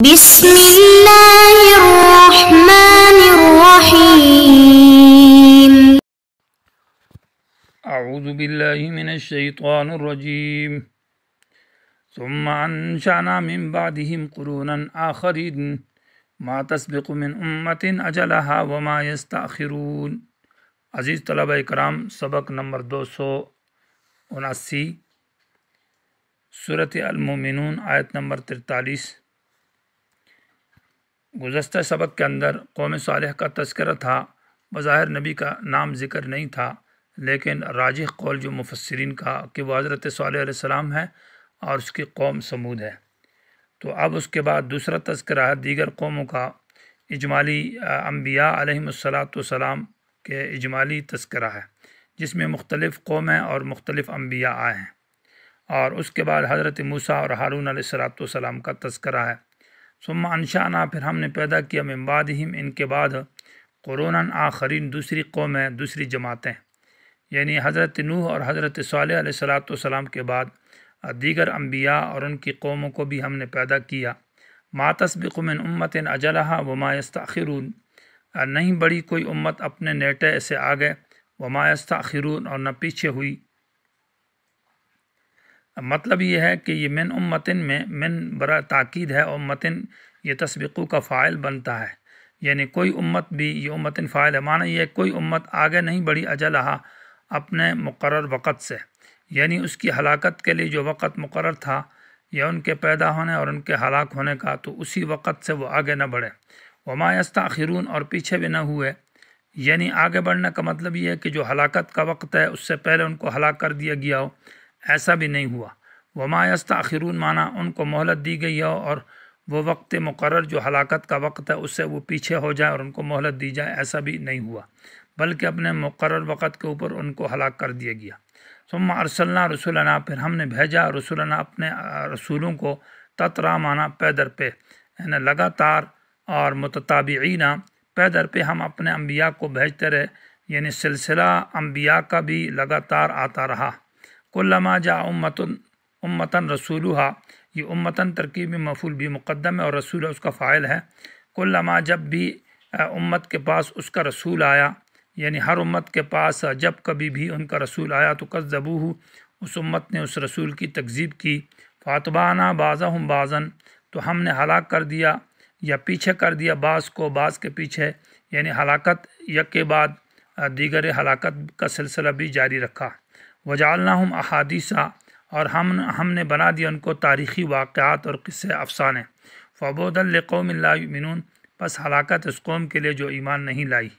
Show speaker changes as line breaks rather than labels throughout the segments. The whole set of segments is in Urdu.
بسم اللہ الرحمن الرحیم
اعوذ باللہ من الشیطان الرجیم ثم انشأنا من بعدهم قرونا آخرین ما تسبق من امت اجلها وما یستأخرون۔ عزیز طلبہ اکرام، سبق نمبر 279، سورۃ المومنون، آیت نمبر 43۔ گزشتہ سبق کے اندر قوم صالح کا تذکرہ تھا۔ بظاہر نبی کا نام ذکر نہیں تھا، لیکن راجح قول جو مفسرین کا کہ وہ حضرت صالح علیہ السلام ہے اور اس کی قوم سمود ہے۔ تو اب اس کے بعد دوسرا تذکرہ ہے دیگر قوموں کا، اجمالی انبیاء علیہم السلام کے اجمالی تذکرہ ہے، جس میں مختلف قومیں اور مختلف انبیاء آئے ہیں۔ اور اس کے بعد حضرت موسیٰ اور ہارون علیہ السلام کا تذکرہ ہے۔ ثم انشأنا، پھر ہم نے پیدا کیا، من بعدہم، ان کے بعد، قروناً آخرین، دوسری قومیں، دوسری جماعتیں، یعنی حضرت نوح اور حضرت صالح علیہ السلام کے بعد دیگر انبیاء اور ان کی قوموں کو بھی ہم نے پیدا کیا۔ ما تسبق من امت اجلها وما یستأخرون، نہیں بڑی کوئی امت اپنے نیٹے سے آگے، وما یستأخرون، اور نہ پیچھے ہوئی۔ مطلب یہ ہے کہ یہ من امتن میں من برا تاکید ہے، امتن یہ تسبقو کا فاعل بنتا ہے، یعنی کوئی امت بھی، یہ امتن فاعل ہے، معنی یہ کوئی امت آگے نہیں بڑھی اجلہا، اپنے مقرر وقت سے، یعنی اس کی ہلاکت کے لیے جو وقت مقرر تھا یا ان کے پیدا ہونے اور ان کے ہلاک ہونے کا، تو اسی وقت سے وہ آگے نہ بڑھے۔ وما یستأخرون، اور پیچھے بھی نہ ہوئے، یعنی آگے بڑھنے کا مطلب یہ ہے کہ جو ہلاکت کا وقت ہے اس سے پہلے ان کو ہلاک کر دیا گیا ہو، ایسا بھی نہیں ہوا۔ وما یستأخرون معنی ان کو مہلت دی گئی ہو اور وہ وقت مقرر جو ہلاکت کا وقت ہے اس سے وہ پیچھے ہو جائے اور ان کو مہلت دی جائے، ایسا بھی نہیں ہوا، بلکہ اپنے مقرر وقت کے اوپر ان کو ہلاک کر دیا گیا۔ ثم ارسلنا رسولنا، پھر ہم نے بھیجا رسولنا، اپنے رسولوں کو، تترا معنی پے در پہ، یعنی لگاتار، اور متتابعین، پے در پہ ہم اپنے انبیاء کو بھیجتے رہے، یعنی سلسلہ انبیاء کا بھی لگاتار آتا رہا۔ کلما جاء امتن رسولها، یہ امتن ترکیب میں مفعول بھی مقدم ہے اور رسول اس کا فاعل ہے۔ کلما، جب بھی امت کے پاس اس کا رسول آیا، یعنی ہر امت کے پاس جب کبھی بھی ان کا رسول آیا تو کذبوہ، اس امت نے اس رسول کی تکذیب کی۔ فاتبعنا بعضهم بعضا، تو ہم نے ہلاک کر دیا یا پیچھے کر دیا بعض کو بعض کے پیچھے، یعنی ہلاکت یک کے بعد دیگر ہلاکت کا سلسلہ بھی جاری رکھا۔ وجعلناہم احادیثا، اور ہم نے بنا دیا ان کو تاریخی واقعات اور قصے افسانے۔ فبعدا لقوم لا یؤمنون، پس ہلاکت اس قوم کے لیے جو ایمان نہیں لائی۔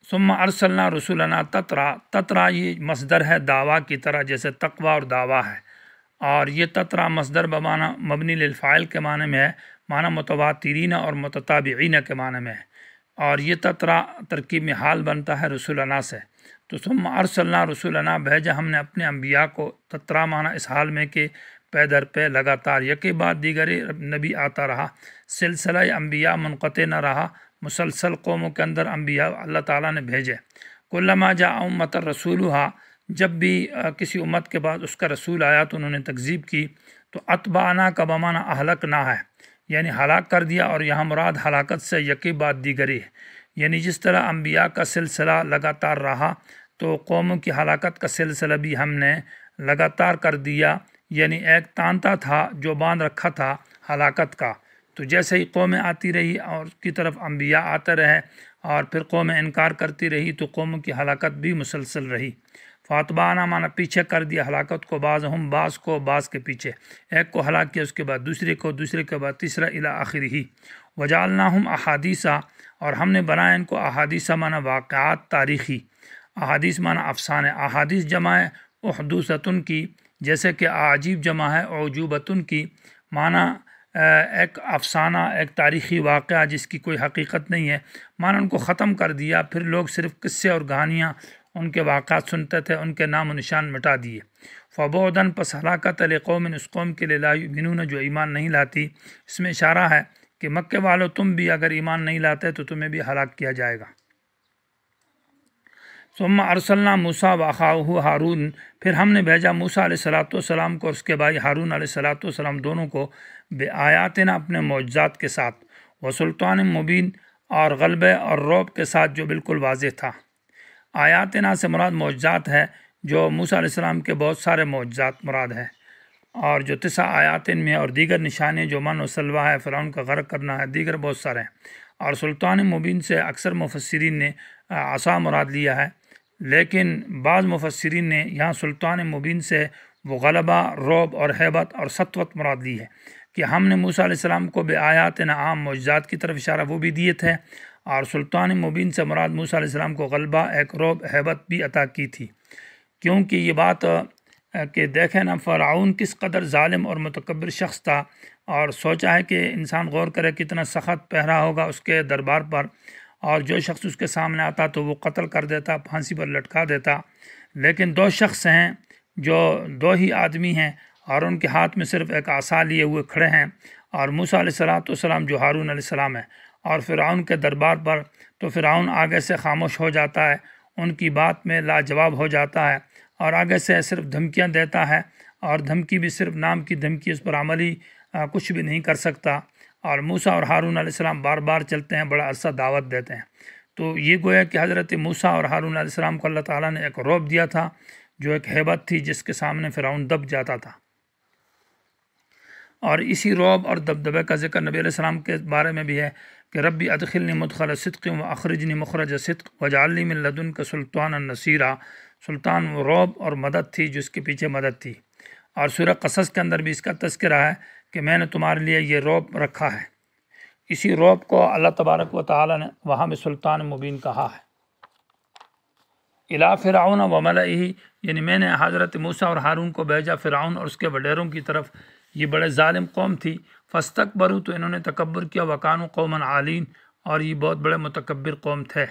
ثم ارسلنا رسولنا تترا، تترا یہ مصدر ہے دعویٰ کی طرح، جیسے تقوی اور دعویٰ ہے، اور یہ تترا مصدر بمعنی مبنی للفاعل کے معنی میں ہے، معنی متواترین اور متتابعین کے معنی میں ہے، اور یہ تترا ترکیب میں حال بنتا ہے رسولنا سے۔ تو ثم ارسلنا رسولنا، بھیجا ہم نے اپنے انبیاء کو، تترا معنی اس حال میں کہ پے در پہ لگاتار، یکے بعد دیگر نبی آتا رہا، سلسلہ انبیاء منقطع نہ رہا، مسلسل قوموں کے اندر انبیاء اللہ تعالیٰ نے بھیجے۔ کلما جاء امت رسولها، جب بھی کسی امت کے بعد اس کا رسول آیا تو انہوں نے تکذیب کی، تو اتبعنا کا بمعنی اہلکنا ہے، یعنی ہلاک کر دیا، اور یہاں مراد ہلاکت سے یکے بعد دیگری ہے، یعنی جس طرح انبیاء کا سلسلہ لگاتار رہا تو قوموں کی ہلاکت کا سلسلہ بھی ہم نے لگاتار کر دیا، یعنی ایک تانتا تھا جو باندھ رکھا تھا ہلاکت کا، تو جیسے ہی قومیں آتی رہی اور کی طرف انبیاء آتے رہے اور پھر قومیں انکار کرتی رہی تو قوموں کی ہلاکت بھی مسلسل رہی۔ فاتبعنا معنی پیچھے کر دیا ہلاکت کو، بعضهم بعض کو بعض کے پیچھے، ایک کو ہلاک کیا اس کے بعد دوسرے کو، دوسرے کے بعد تیسرا، الی آخرہ۔ وجعلناہم احادیثا، اور ہم نے بنایا ان کو احادیثا معنی واقعات تاریخی، احادیث معنی افسانے، احادیث جمع ہے احدوثتن کی، جیسے کہ عجیب جمع ہے اعجوبتن کی، معنی ایک افسانہ، ایک تاریخی واقعہ جس کی کوئی حقیقت نہیں ہے، معنی ان کو ختم کر دیا، پھر لوگ صرف قصے اور کہانیاں ان کے واقعات سنتے تھے، ان کے نام و نشان مٹا دیے۔ فبعداً، پس ہلاکت لقوم، اس قوم کے لیے لا یؤمنون جو ایمان نہیں لاتی۔ اس میں اشارہ ہے کہ مکے والوں تم بھی اگر ایمان نہیں لاتے تو تمہیں بھی ہلاک کیا جائے گا۔ ثم ارسلنا موسیٰ واخاہ ہارون، پھر ہم نے بھیجا موسیٰ علیہ السلام کو اور اس کے بھائی ہارون علیہ السلام دونوں کو بآیاتنا اپنے معجزات کے ساتھ، وسلطان مبین اور غلبے اور رعب کے ساتھ جو بالکل واضح تھا۔ آیاتنا سے مراد معجزات ہے، جو موسیٰ علیہ السلام کے بہت سارے معجزات مراد ہے، اور جو 9 آیات ان میں اور دیگر نشانیاں جو من و سلوہ ہے، فرعون کا غرق کرنا ہے، دیگر بہت سارے ہیں۔ اور سلطان مبین سے اکثر مفسرین نے عصا مراد لیا ہے، لیکن بعض مفسرین نے یہاں سلطان مبین سے وہ غلبہ، رعب اور ہیبت اور سطوت مراد لی ہے، کہ ہم نے موسیٰ علیہ السلام کو بآیاتنا عام معجزات کی طرف اشارہ وہ بھی دیے تھے، اور سلطان مبین سے مراد موسیٰ علیہ السلام کو غلبہ، ایک رعب، ہیبت بھی عطا کی تھی۔ کیونکہ یہ بات کہ دیکھیں نا فرعون کس قدر ظالم اور متکبر شخص تھا، اور سوچا ہے کہ انسان غور کرے کتنا سخت پہرا ہوگا اس کے دربار پر، اور جو شخص اس کے سامنے آتا تو وہ قتل کر دیتا، پھانسی پر لٹکا دیتا۔ لیکن 2 شخص ہیں جو 2 ہی آدمی ہیں، اور ان کے ہاتھ میں صرف ایک عصا لیے ہوئے کھڑے ہیں، اور موسیٰ علیہ السلام جو ہارون علیہ السلام ہے، اور فرعون کے دربار پر تو فرعون آگے سے خاموش ہو جاتا ہے، ان کی بات میں لاجواب ہو جاتا ہے، اور آگے سے صرف دھمکیاں دیتا ہے، اور دھمکی بھی صرف نام کی دھمکی، اس پر عملی کچھ بھی نہیں کر سکتا۔ اور موسیٰ اور ہارون علیہ السلام بار بار چلتے ہیں، بڑا عرصہ دعوت دیتے ہیں۔ تو یہ گویا کہ حضرت موسیٰ اور ہارون علیہ السلام کو اللہ تعالیٰ نے ایک رعب دیا تھا، جو ایک ہیبت تھی جس کے سامنے فرعون دب جاتا تھا۔ اور اسی رعب اور دبدبے کا ذکر نبی علیہ السلام کے بارے میں بھی ہے کہ ربی ادخلنی مدخل صدق و اخرجنی مخرج صدق وجعلنی من لدنک سلطانا نصیرا۔ سلطان وہ رعب اور مدد تھی جو اس کے پیچھے مدد تھی۔ اور سورہ قصص کے اندر بھی اس کا تذکرہ ہے کہ میں نے تمہارے لیے یہ رعب رکھا ہے۔ اسی رعب کو اللہ تبارک و تعالی نے وہاں میں سلطان مبین کہا ہے۔ الی فرعون و ملئہ، یعنی میں نے حضرت موسیٰ اور ہارون کو بھیجا فرعون اور اس کے وڈیروں کی طرف، یہ بڑے ظالم قوم تھی۔ فاستکبروا، تو انہوں نے تکبر کیا، وکانوا قوما عالین، اور یہ بہت بڑے متکبر قوم تھے۔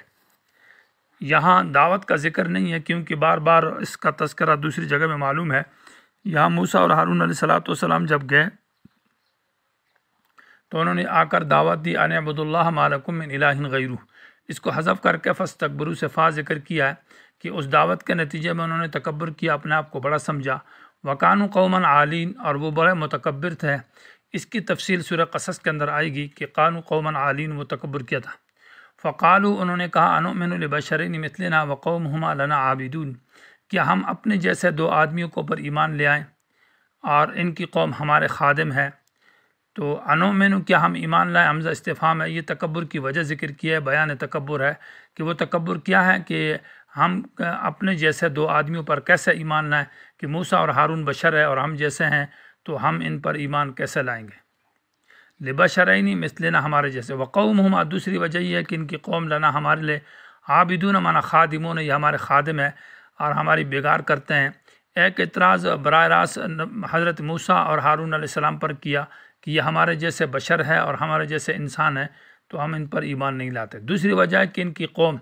یہاں دعوت کا ذکر نہیں ہے کیونکہ بار بار اس کا تذکرہ دوسری جگہ میں معلوم ہے۔ یہاں موسیٰ اور ہارون علیہ السلام جب گئے تو انہوں نے آ کر دعوت دی، ان اعبدوا اللہ ما لکم من الہ غیرہ۔ اس کو حذف کر کے فاستکبروا سے فا ذکر کیا ہے کہ اس دعوت کے نتیجے میں انہوں نے تکبر کیا، اپنے آپ کو بڑا سمجھا۔ وکانوا قوما عالین، اور وہ بڑے متکبر تھے۔ اس کی تفصیل سورہ قصص کے اندر آئے گی کہ قانوا قوما عالین، وہ تکبر کیا تھا۔ فقالوا، انہوں نے کہا، انؤمن لبشرین مثلنا وقومہما لنا عابدون، کیا ہم اپنے جیسے 2 آدمیوں کو پر ایمان لے آئیں اور ان کی قوم ہمارے خادم ہے؟ تو انؤمن، کیا ہم ایمان لائیں، حمزہ استفہام ہے، یہ تکبر کی وجہ ذکر کی ہے، بیان تکبر ہے کہ وہ تکبر کیا ہے کہ ہم اپنے جیسے 2 آدمیوں پر کیسے ایمان لائیں، کہ موسیٰ اور ہارون بشر ہے اور ہم جیسے ہیں، تو ہم ان پر ایمان کیسے لائیں گے؟ لبشرین مثلنا، ہمارے جیسے، وقومہما، دوسری وجہ یہ ہے کہ ان کی قوم لنا، ہمارے لیے، عابدون مانا خادمون، یہ ہمارے خادم ہے اور ہماری بگار کرتے ہیں۔ ایک اعتراض براہ راست حضرت موسیٰ اور ہارون علیہ السلام پر کیا کہ یہ ہمارے جیسے بشر ہے اور ہمارے جیسے انسان ہے، تو ہم ان پر ایمان نہیں لاتے۔ دوسری وجہ ہے کہ ان کی قوم،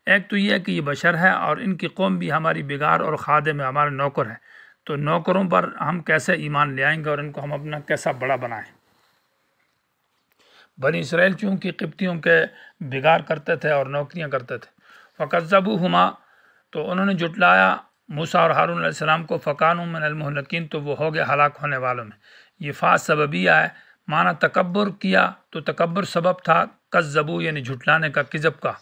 ایک تو یہ ہے کہ یہ بشر ہے اور ان کی قوم بھی ہماری بگار اور خادم ہے، ہمارے نوکر ہے، تو نوکروں پر ہم کیسے ایمان لے آئیں گے اور ان کو ہم اپنا کیسا بڑا بنائیں؟ بنی اسرائیل چونکہ قبطیوں کے بگار کرتے تھے اور نوکریاں کرتے تھے۔ فکذبوہما، تو انہوں نے جھٹلایا موسیٰ اور ہارون علیہ السلام کو، فکانوا من المہلکین، تو وہ ہو گئے ہلاک ہونے والوں میں۔ یہ فا سببیہ ہے، معنی تکبر کیا تو تکبر سبب تھا، کذبو یعنی جھٹلانے کا، کذب کا،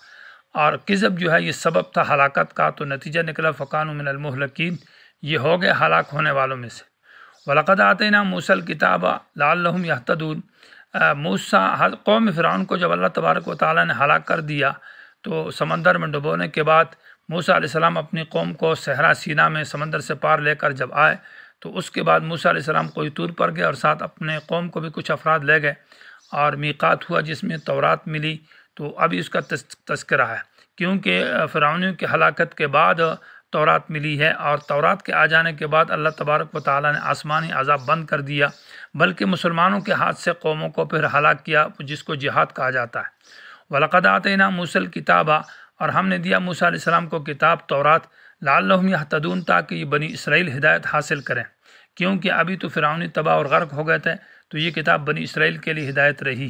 اور کذب جو ہے یہ سبب تھا ہلاکت کا، تو نتیجہ نکلا فکانوا من المہلکین، یہ ہو گئے ہلاک ہونے والوں میں سے۔ وَلَقَدْ آتَيْنَا مُوسَى الْكِتَابَ لَعَلَّهُمْ يَهْتَدُونَ، موسیٰ قوم فرعون کو جب اللہ تبارک و تعالیٰ نے ہلاک کر دیا تو سمندر میں ڈبونے کے بعد موسیٰ علیہ السلام اپنی قوم کو صحرا سینا میں سمندر سے پار لے کر جب آئے تو اس کے بعد موسیٰ علیہ السلام کوئی طور پر گئے اور ساتھ اپنے قوم کو بھی کچھ افراد لے گئے، اور میقات ہوا جس میں تورات ملی۔ تو ابھی اس کا تذکرہ ہے کیونکہ فرعونیوں کی ہلاکت کے بعد تورات ملی ہے، اور تورات کے آ جانے کے بعد اللہ تبارک و تعالیٰ نے آسمانی عذاب بند کر دیا، بلکہ مسلمانوں کے ہاتھ سے قوموں کو پھر ہلاک کیا، جس کو جہاد کہا جاتا ہے۔ وَلَقَدْ آتَيْنَا مُوسَى الْكِتَابَ، اور ہم نے دیا موسیٰ علیہ السلام کو کتاب تورات، لعلہم یہتدون، تاکہ یہ بنی اسرائیل ہدایت حاصل کریں، کیونکہ ابھی تو فرعونی تباہ اور غرق ہو گئے تھے، تو یہ کتاب بنی اسرائیل کے لیے ہدایت رہی۔